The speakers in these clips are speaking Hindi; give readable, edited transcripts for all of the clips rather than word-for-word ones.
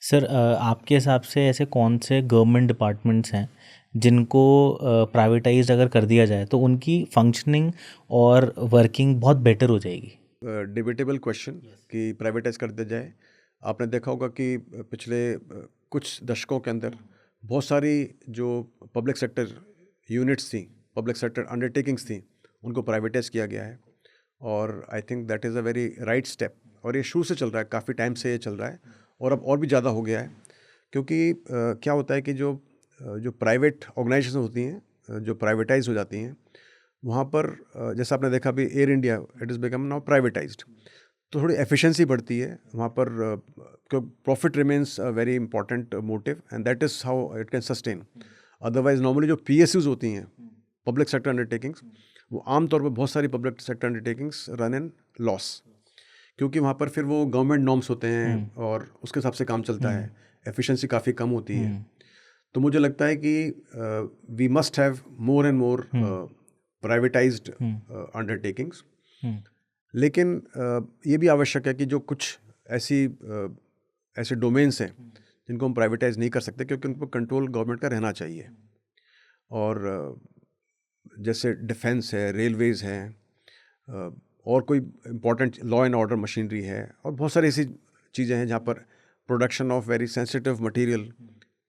सर आपके हिसाब से ऐसे कौन से गवर्नमेंट डिपार्टमेंट्स हैं जिनको प्राइवेटाइज अगर कर दिया जाए तो उनकी फंक्शनिंग और वर्किंग बहुत बेटर हो जाएगी? डिबेटेबल क्वेश्चन कि प्राइवेटाइज कर दिया जाए। आपने देखा होगा कि पिछले कुछ दशकों के अंदर बहुत सारी जो पब्लिक सेक्टर यूनिट्स थी, पब्लिक सेक्टर अंडरटेकिंग्स थी, उनको प्राइवेटाइज किया गया है। और I think that is a very right step. और ये शुरू से चल रहा है, काफ़ी टाइम से ये चल रहा है और अब और भी ज़्यादा हो गया है। क्योंकि क्या होता है कि जो प्राइवेट ऑर्गेनाइजेशन होती हैं, जो प्राइवेटाइज हो जाती हैं, वहाँ पर जैसा आपने देखा अभी air India, it is become now privatised. तो थोड़ी एफिशिएंसी बढ़ती है वहाँ पर, profit remains a very important motive and that is how it can sustain. Otherwise normally जो पीएसयूज होती हैं, पब्लिक सेक्टर अंडरटेकिंग्स, वो आमतौर पर बहुत सारी public sector undertakings run in loss, क्योंकि वहाँ पर फिर वो गवर्नमेंट नॉर्म्स होते हैं और उसके हिसाब से काम चलता है, एफिशिएंसी काफ़ी कम होती है। तो मुझे लगता है कि we must have more and more privatised undertakings. लेकिन ये भी आवश्यक है कि जो कुछ ऐसे डोमेन्स हैं जिनको हम प्राइवेटाइज नहीं कर सकते, क्योंकि उन पर कंट्रोल गवर्नमेंट का रहना चाहिए। और जैसे डिफेंस है, रेलवेज़ हैं, और कोई important law and order machinery है, और बहुत सारी ऐसी चीज़ें हैं जहाँ पर production of very sensitive material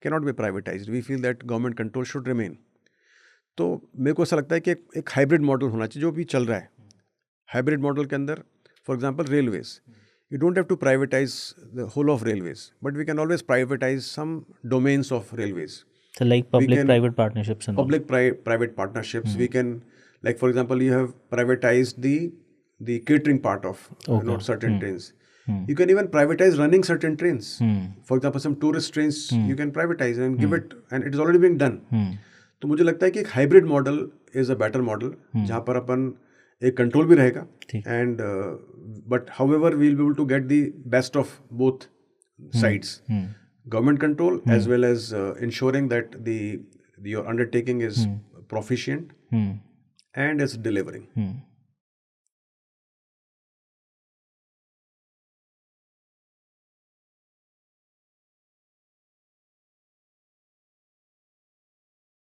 cannot be privatised. We feel that government control should remain. तो मेरे को ऐसा लगता है कि एक हाइब्रिड मॉडल होना चाहिए, जो भी चल रहा है। हाइब्रिड मॉडल के अंदर, for example railways, you don't have to privatise the whole of railways, but we can always privatise some domains of railways. So like We public can private partnerships and all. private partnerships. We can, like for example, you have privatized the catering part of Okay. certain trains. You can even privatize running certain trains. For example, some tourist trains you can privatize and give it, and it is already being done. तो मुझे लगता है कि एक hybrid model is a better model, जहाँ पर अपन एक कंट्रोल भी रहेगा, ठीक। And but however we will be able to get the best of both sides, government control as well as ensuring that your undertaking is proficient and is delivering.